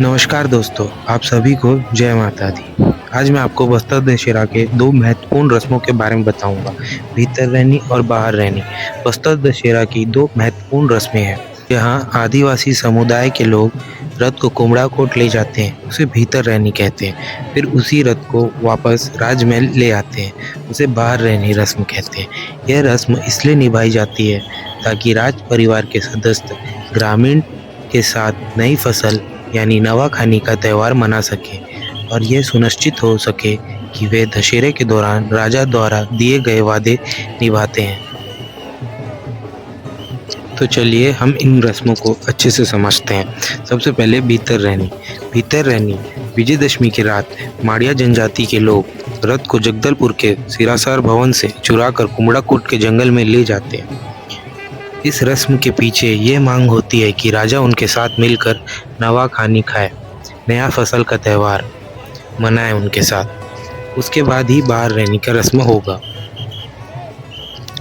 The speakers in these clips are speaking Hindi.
नमस्कार दोस्तों, आप सभी को जय माता दी। आज मैं आपको बस्तर दशहरा के 2 महत्वपूर्ण रस्मों के बारे में बताऊँगा, भीतर रैनी और बाहर रैनी। बस्तर दशहरा की 2 महत्वपूर्ण रस्में हैं। यहाँ आदिवासी समुदाय के लोग रथ को कुम्हड़ाकोट ले जाते हैं, उसे भीतर रैनी कहते हैं। फिर उसी रथ को वापस राजमहल ले आते हैं, उसे बाहर रैनी रस्म कहते हैं। यह रस्म इसलिए निभाई जाती है ताकि राज परिवार के सदस्य ग्रामीण के साथ नई फसल यानी नवाखानी का त्योहार मना सकें और ये सुनिश्चित हो सके कि वे दशहरे के दौरान राजा द्वारा दिए गए वादे निभाते हैं। तो चलिए हम इन रस्मों को अच्छे से समझते हैं। सबसे पहले भीतर रैनी। भीतर रैनी विजयदशमी की रात माड़िया जनजाति के लोग रथ को जगदलपुर के सिरासार भवन से चुराकर कुम्हड़ाकोट के जंगल में ले जाते हैं। इस रस्म के पीछे ये मांग होती है कि राजा उनके साथ मिलकर नवाखानी खाए, नया फसल का त्यौहार मनाए उनके साथ। उसके बाद ही बाहर रहने का रस्म होगा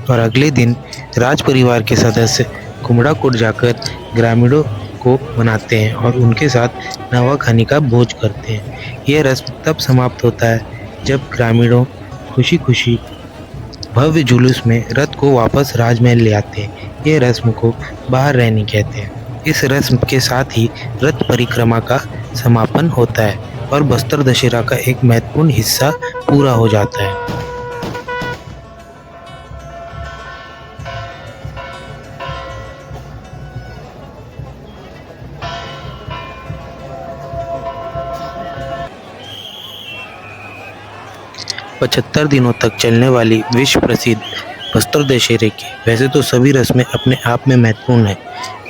और अगले दिन राज परिवार के सदस्य कुम्हड़ाकोट जाकर ग्रामीणों को मनाते हैं और उनके साथ नवाखानी का भोज करते हैं। यह रस्म तब समाप्त होता है जब ग्रामीणों खुशी खुशी भव्य जुलूस में रथ को वापस राजमहल ले आते हैं। ये रस्म को बाहर रैनी कहते हैं। इस रस्म के साथ ही रथ परिक्रमा का समापन होता है और बस्तर दशहरा का एक महत्वपूर्ण हिस्सा पूरा हो जाता है। 75 दिनों तक चलने वाली विश्व प्रसिद्ध बस्तर दशहरे की वैसे तो सभी रस्में अपने आप में महत्वपूर्ण हैं,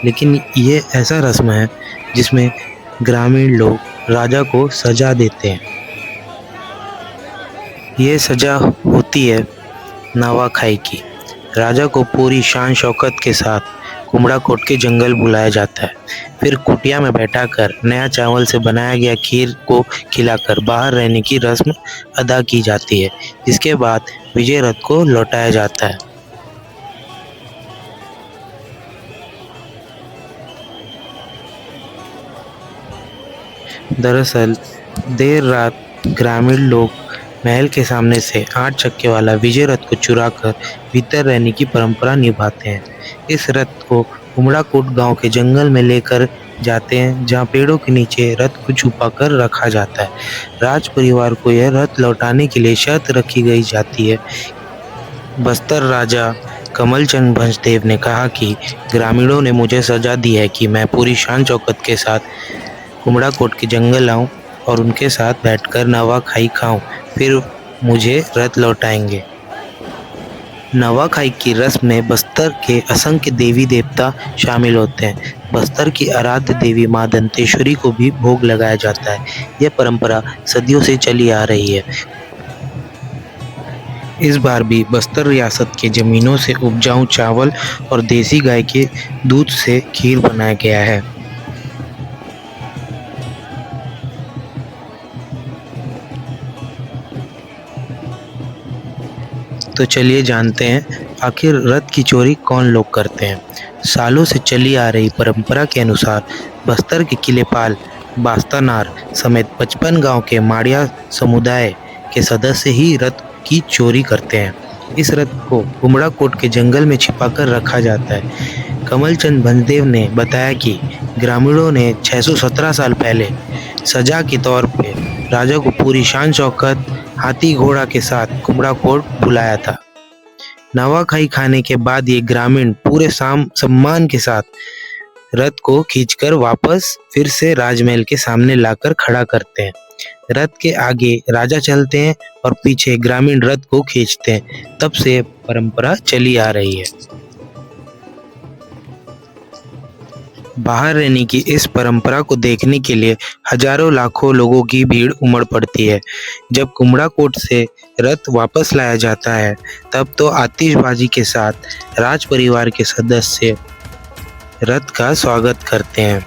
लेकिन ये ऐसा रस्म है जिसमें ग्रामीण लोग राजा को सजा देते हैं। ये सजा होती है नवाखाई की। राजा को पूरी शान शौकत के साथ कुम्हड़ाकोट के जंगल बुलाया जाता है। फिर कुटिया में बैठाकर नया चावल से बनाया गया खीर को खिलाकर बाहर रहने की रस्म अदा की जाती है, जिसके बाद विजय रथ को लौटाया जाता है। दरअसल देर रात ग्रामीण लोग महल के सामने से 8 चक्के वाला विजय रथ को चुराकर भीतर रहने की परंपरा निभाते हैं। इस रथ को कुम्हड़ाकोट गांव के जंगल में लेकर जाते हैं, जहां पेड़ों के नीचे रथ को छुपाकर रखा जाता है। राज परिवार को यह रथ लौटाने के लिए शर्त रखी गई जाती है। बस्तर राजा कमलचंद भंजदेव ने कहा कि ग्रामीणों ने मुझे सजा दी है कि मैं पूरी शान शौकत के साथ कुम्हड़ाकोट के जंगल आऊं और उनके साथ बैठकर नवाखाई खाऊं, फिर मुझे रथ लौटाएंगे। नवाखाई की रस्म में बस्तर के असंख्य देवी देवता शामिल होते हैं। बस्तर की आराध्य देवी मां दंतेश्वरी को भी भोग लगाया जाता है। यह परंपरा सदियों से चली आ रही है। इस बार भी बस्तर रियासत के जमीनों से उपजाऊ चावल और देसी गाय के दूध से खीर बनाया गया है। तो चलिए जानते हैं आखिर रथ की चोरी कौन लोग करते हैं। सालों से चली आ रही परंपरा के अनुसार बस्तर के किलेपाल बास्तानार समेत 55 गांव के माड़िया समुदाय के सदस्य ही रथ की चोरी करते हैं। इस रथ को कुम्हड़ाकोट के जंगल में छिपाकर रखा जाता है। कमलचंद भंजदेव ने बताया कि ग्रामीणों ने 617 साल पहले सजा के तौर पे राजा को पूरी शान शौकत हाथी घोड़ा के साथ कुम्हड़ाकोट बुलाया था। नवाखाई खाने के बाद ये ग्रामीण पूरे सम्मान के साथ रथ को खींचकर वापस फिर से राजमहल के सामने लाकर खड़ा करते हैं। रथ के आगे राजा चलते हैं और पीछे ग्रामीण रथ को खींचते हैं। तब से परंपरा चली आ रही है। बाहर रहने की इस परंपरा को देखने के लिए हजारों लाखों लोगों की भीड़ उमड़ पड़ती है। जब कुम्हड़ाकोट से रथ वापस लाया जाता है, तब तो आतिशबाजी के साथ राज परिवार के सदस्य रथ का स्वागत करते हैं।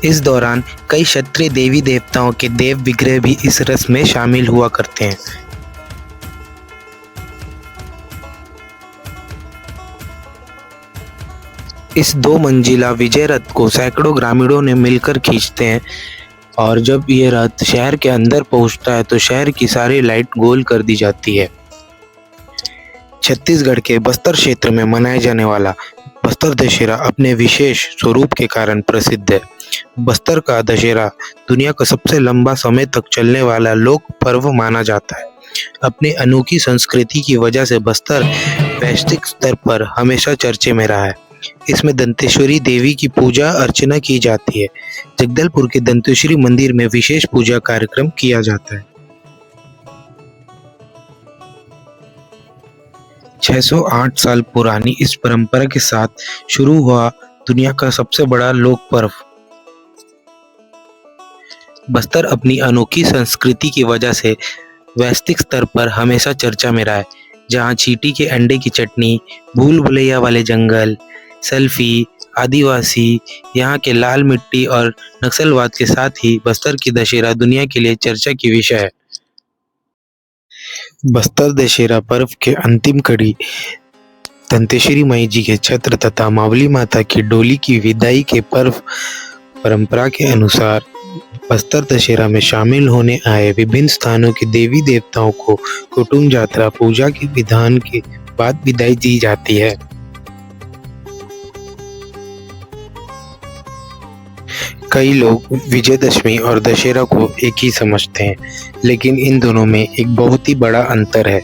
इस दौरान कई क्षत्रिय देवी देवताओं के देव विग्रह भी इस रस्म में शामिल हुआ करते हैं। इस 2 मंजिला विजय रथ को सैकड़ों ग्रामीणों ने मिलकर खींचते हैं और जब ये रथ शहर के अंदर पहुंचता है तो शहर की सारी लाइट गोल कर दी जाती है। छत्तीसगढ़ के बस्तर क्षेत्र में मनाया जाने वाला बस्तर दशहरा अपने विशेष स्वरूप के कारण प्रसिद्ध है। बस्तर का दशहरा दुनिया का सबसे लंबा समय तक चलने वाला लोक पर्व माना जाता है। अपनी अनोखी संस्कृति की वजह से बस्तर वैश्विक स्तर पर हमेशा चर्चे में रहा है। इसमें दंतेश्वरी देवी की पूजा अर्चना की जाती है। जगदलपुर के दंतेश्वरी मंदिर में विशेष पूजा कार्यक्रम किया जाता है। 608 साल पुरानी इस परंपरा के साथ शुरू हुआ दुनिया का सबसे बड़ा लोक पर्व। बस्तर अपनी अनोखी संस्कृति की वजह से वैश्विक स्तर पर हमेशा चर्चा में रहा है, जहां चींटी के अंडे की चटनी, भूल भुलैया वाले जंगल, सेल्फी, आदिवासी, यहाँ के लाल मिट्टी और नक्सलवाद के साथ ही बस्तर की दशहरा दुनिया के लिए चर्चा की विषय है। बस्तर दशहरा पर्व के अंतिम कड़ी दंतेश्वरी माई जी के छत्र तथा मावली माता की डोली की विदाई के पर्व। परंपरा के अनुसार बस्तर दशहरा में शामिल होने आए विभिन्न स्थानों के देवी देवताओं को कुटुंब यात्रा पूजा के विधान के बाद विदाई दी जाती है। कई लोग विजयदशमी और दशहरा को एक ही समझते हैं, लेकिन इन दोनों में एक बहुत ही बड़ा अंतर है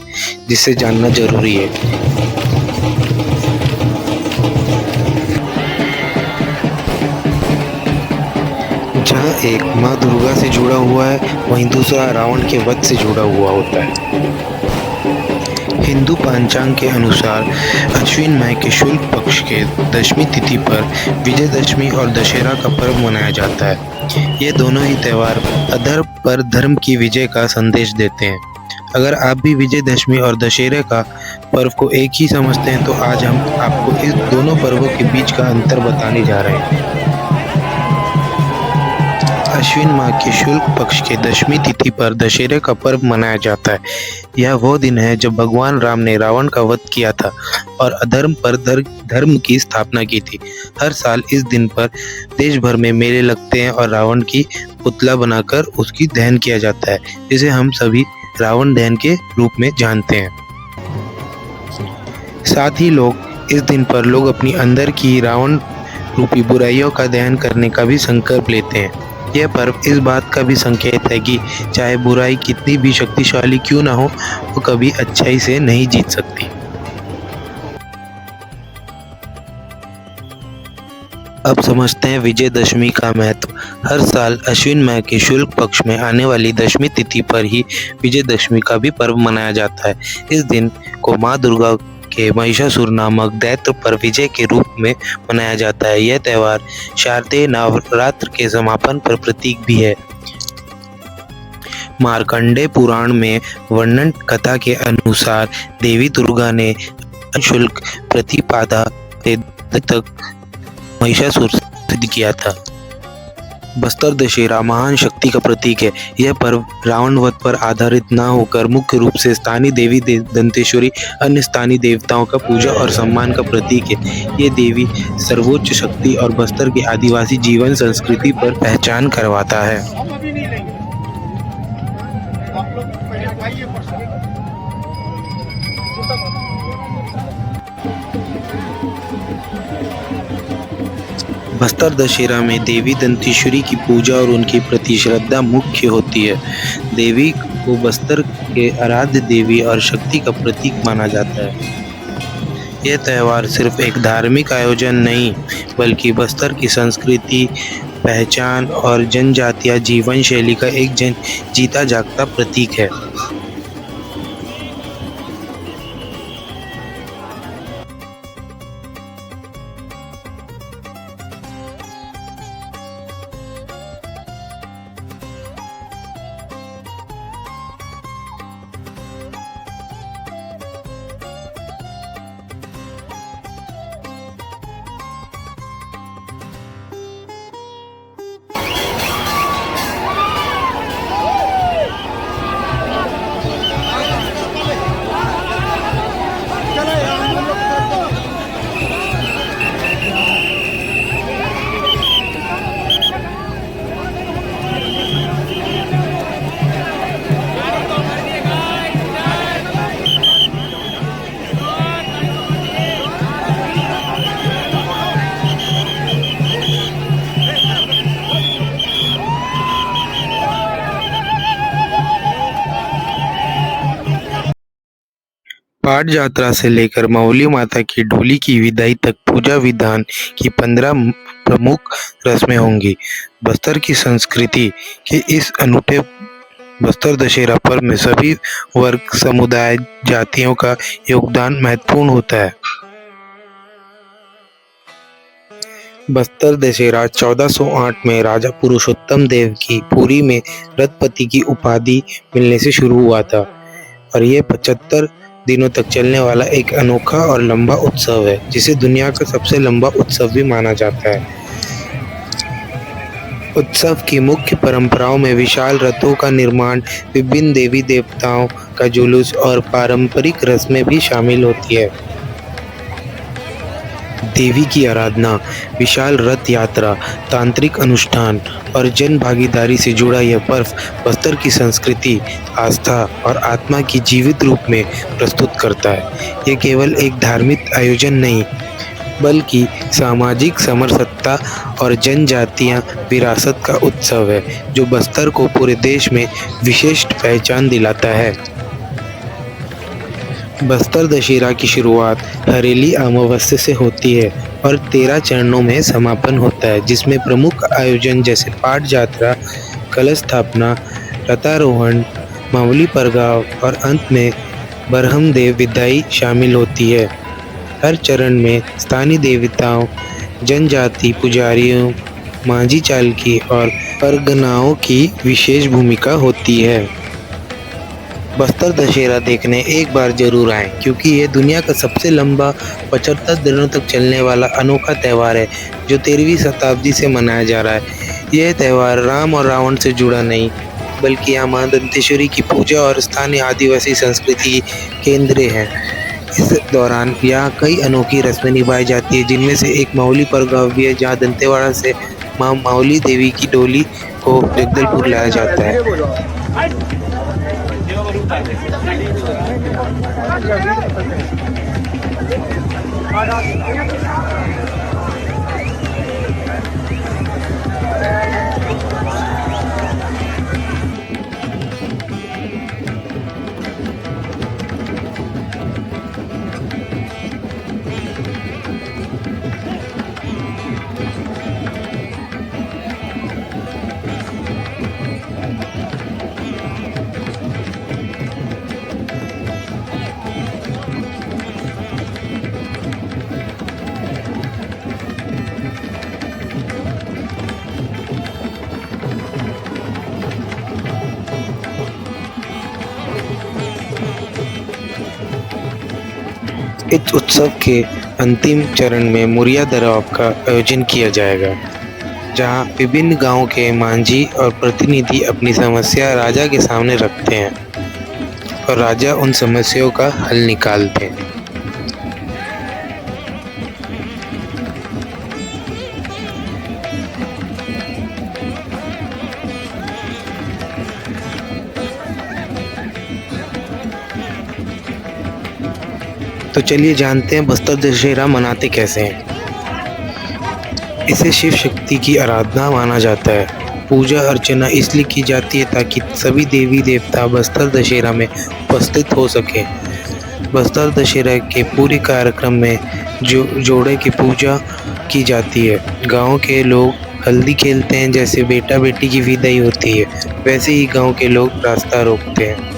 जिसे जानना जरूरी है। जहाँ एक माँ दुर्गा से जुड़ा हुआ है, वहीं दूसरा रावण के वध से जुड़ा हुआ होता है। हिंदू पंचांग के अनुसार अश्विन माह के शुक्ल पक्ष के दशमी तिथि पर विजयदशमी और दशहरा का पर्व मनाया जाता है। ये दोनों ही त्यौहार अधर्म पर धर्म की विजय का संदेश देते हैं। अगर आप भी विजयदशमी और दशहरे का पर्व को एक ही समझते हैं तो आज हम आपको इस दोनों पर्वों के बीच का अंतर बताने जा रहे हैं। अश्विन माह के शुक्ल पक्ष के दशमी तिथि पर दशहरे का पर्व मनाया जाता है। यह वो दिन है जब भगवान राम ने रावण का वध किया था और अधर्म पर धर्म की स्थापना की थी। हर साल इस दिन पर देश भर में मेले लगते हैं और रावण की पुतला बनाकर उसकी दहन किया जाता है, जिसे हम सभी रावण दहन के रूप में जानते हैं। साथ ही लोग इस दिन पर लोग अपनी अंदर की रावण रूपी बुराइयों का दहन करने का भी संकल्प लेते हैं। यह पर्व इस बात का भी संकेत है कि चाहे बुराई कितनी भी शक्तिशाली क्यों ना हो, वो कभी अच्छाई से नहीं जीत सकती। अब समझते हैं विजयदशमी का महत्व। हर साल अश्विन माह के शुक्ल पक्ष में आने वाली दशमी तिथि पर ही विजयदशमी का भी पर्व मनाया जाता है। इस दिन को माँ दुर्गा के महिषासुर नामक दैत्य पर विजय के रूप में मनाया जाता है। यह त्यौहार शारदीय नवरात्र के समापन पर प्रतीक भी है। मार्कंडेय पुराण में वर्णन कथा के अनुसार देवी दुर्गा ने शुल्क प्रतिपादा तक महिषासुर सिद्ध किया था। बस्तर दशहरा महान शक्ति का प्रतीक है। यह पर्व रावण वध पर आधारित न होकर मुख्य रूप से स्थानीय देवी दंतेश्वरी अन्य स्थानीय देवताओं का पूजा और सम्मान का प्रतीक है। ये देवी सर्वोच्च शक्ति और बस्तर के आदिवासी जीवन संस्कृति पर पहचान करवाता है। बस्तर दशहरा में देवी दंतेश्वरी की पूजा और उनकी प्रति श्रद्धा मुख्य होती है। देवी को बस्तर के आराध्य देवी और शक्ति का प्रतीक माना जाता है। यह त्यौहार सिर्फ एक धार्मिक आयोजन नहीं, बल्कि बस्तर की संस्कृति, पहचान और जनजातीय जीवन शैली का एक जीता जागता प्रतीक है। पाठ यात्रा से लेकर मावली माता की डोली की विदाई तक पूजा विधान की 15 प्रमुख रस्में होंगी। बस्तर की संस्कृति के इस अनूठे बस्तर दशहरा पर्व में सभी वर्ग, समुदाय, जातियों का योगदान महत्वपूर्ण होता है। बस्तर दशहरा 1408 में राजा पुरुषोत्तम देव की पुरी में रथपति की उपाधि मिलने से शुरू हुआ था और यह 75 दिनों तक चलने वाला एक अनोखा और लंबा उत्सव है, जिसे दुनिया का सबसे लंबा उत्सव भी माना जाता है। उत्सव की मुख्य परंपराओं में विशाल रथों का निर्माण, विभिन्न देवी देवताओं का जुलूस और पारंपरिक रस्में भी शामिल होती है। देवी की आराधना, विशाल रथ यात्रा, तांत्रिक अनुष्ठान और जन भागीदारी से जुड़ा यह पर्व बस्तर की संस्कृति, आस्था और आत्मा की जीवित रूप में प्रस्तुत करता है। ये केवल एक धार्मिक आयोजन नहीं, बल्कि सामाजिक समरसता और जनजातीय विरासत का उत्सव है, जो बस्तर को पूरे देश में विशिष्ट पहचान दिलाता है। बस्तर दशहरा की शुरुआत हरेली अमावस्या से होती है और 13 चरणों में समापन होता है, जिसमें प्रमुख आयोजन जैसे पाठ यात्रा, कलश स्थापना, रथारोहण, मावली परगाव और अंत में बरहमदेव विदाई शामिल होती है। हर चरण में स्थानीय देवताओं, जनजाति पुजारियों, मांझी चालकी और परगनाओं की विशेष भूमिका होती है। बस्तर दशहरा देखने एक बार जरूर आएं, क्योंकि ये दुनिया का सबसे लंबा 75 दिनों तक चलने वाला अनोखा त्यौहार है, जो 13वीं शताब्दी से मनाया जा रहा है। यह त्यौहार राम और रावण से जुड़ा नहीं, बल्कि यहाँ मां दंतेश्वरी की पूजा और स्थानीय आदिवासी संस्कृति की केंद्र है। इस दौरान यहाँ कई अनोखी रस्में निभाई जाती है, जिनमें से एक मावली परगाव भी है, जहाँ दंतेवाड़ा से मां मावली देवी की डोली को जगदलपुर लाया जाता है। इस उत्सव के अंतिम चरण में मुरिया दराव का आयोजन किया जाएगा, जहां विभिन्न गांवों के मांझी और प्रतिनिधि अपनी समस्या राजा के सामने रखते हैं और राजा उन समस्याओं का हल निकालते हैं। तो चलिए जानते हैं बस्तर दशहरा मनाते कैसे हैं। इसे शिव शक्ति की आराधना माना जाता है। पूजा अर्चना इसलिए की जाती है ताकि सभी देवी देवता बस्तर दशहरा में उपस्थित हो सकें। बस्तर दशहरा के पूरे कार्यक्रम में जोड़े की पूजा की जाती है। गांव के लोग हल्दी खेलते हैं, जैसे बेटा बेटी की विदाई होती है, वैसे ही गांव के लोग रास्ता रोकते हैं।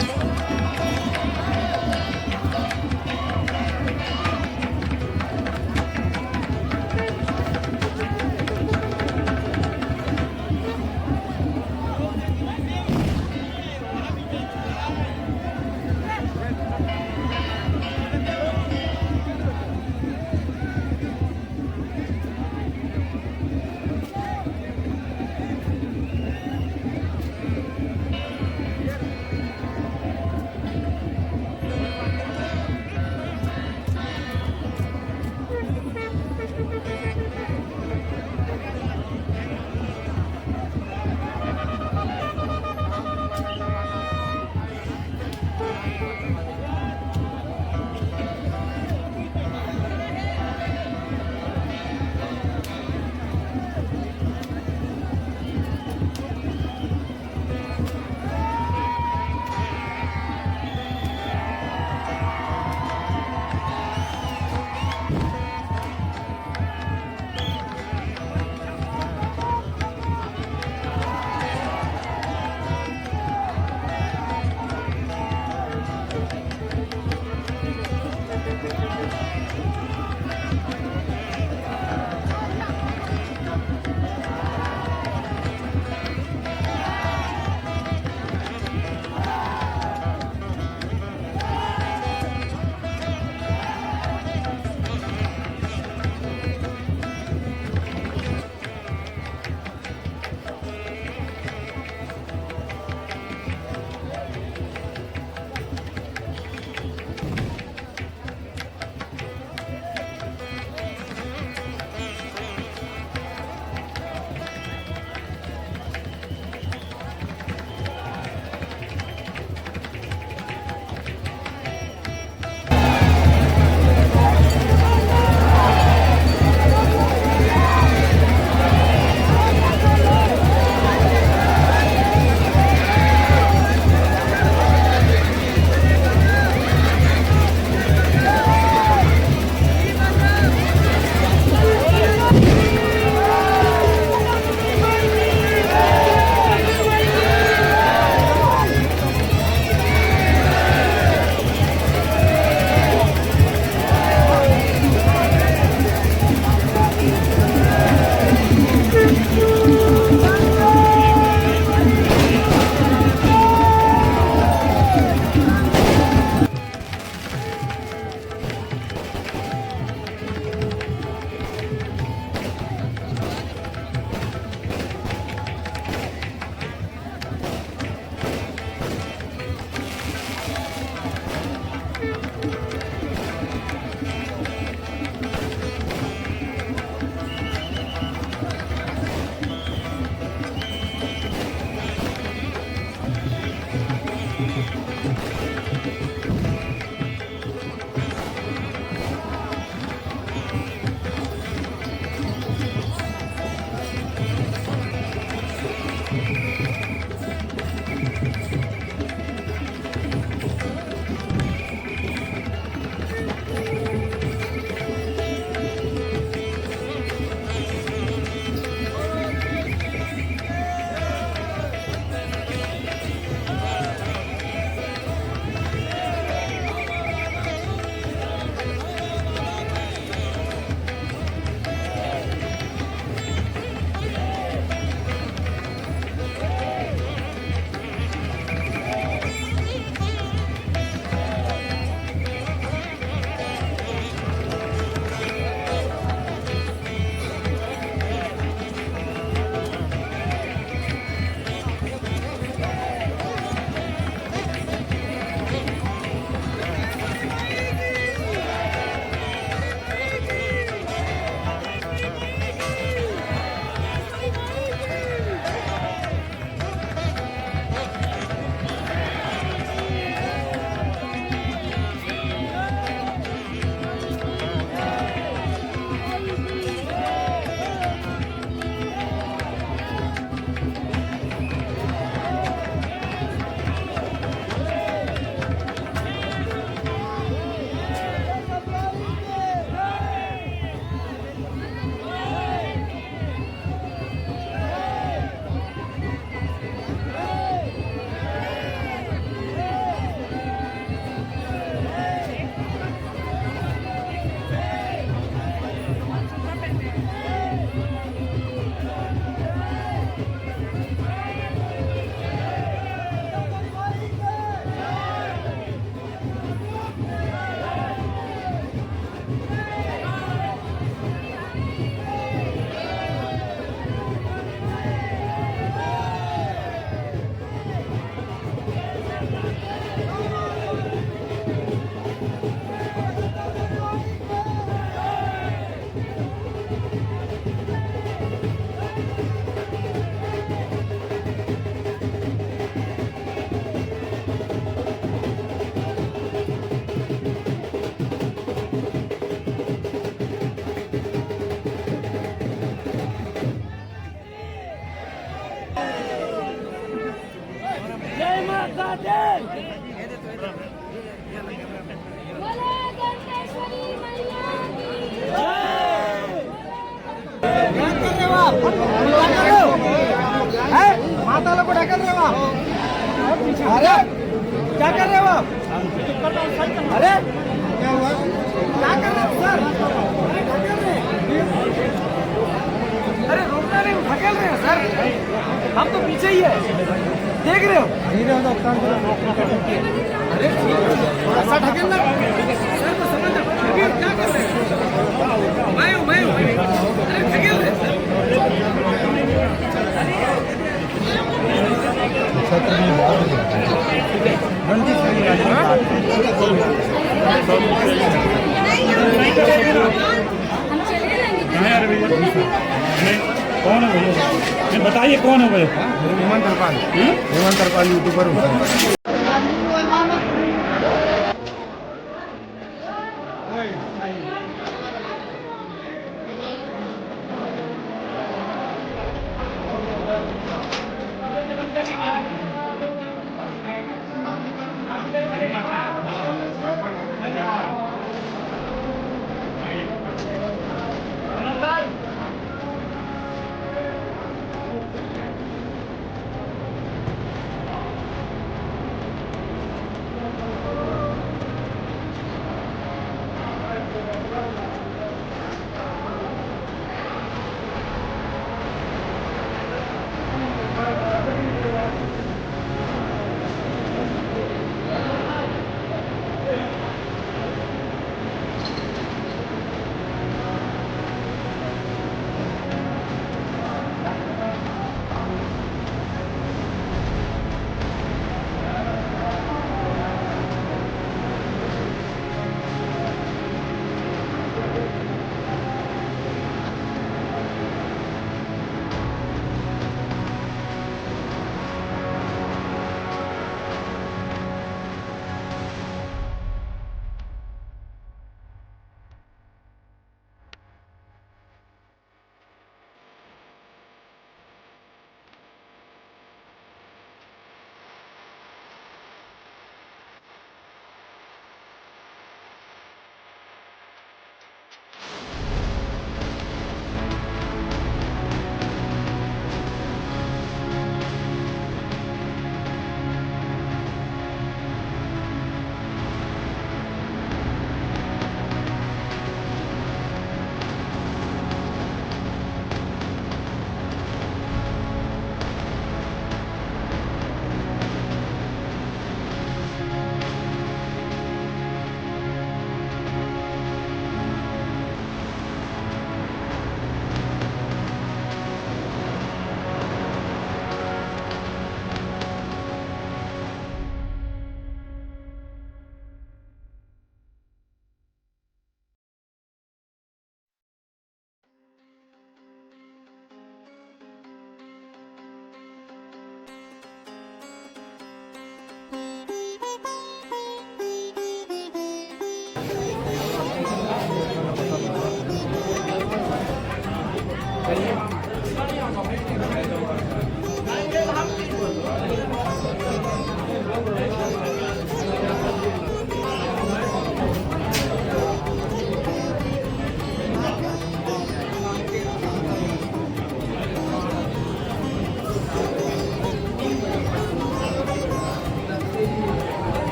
कर रहे हो आप? अरे क्या कर रहे हो आप? अरे क्या हुआ? क्या कर रहे हो सर? अरे ढकेल रहे हैं। अरे रोकना नहीं, ढकेल रहे हैं सर। हम तो पीछे ही है, देख रहे हो? अरे ऐसा ढकेलना सर को समझ क्या कर रहे हैं? मैं हूँ। अरे ढकेल रहे हैं सर। कौन है भैया? ये बताइए कौन है भैया? हेमंत तरपाल यूट्यूबर हूँ।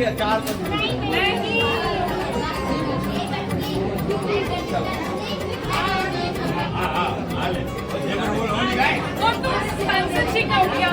लीजिए 400 सांसद जी का हो गया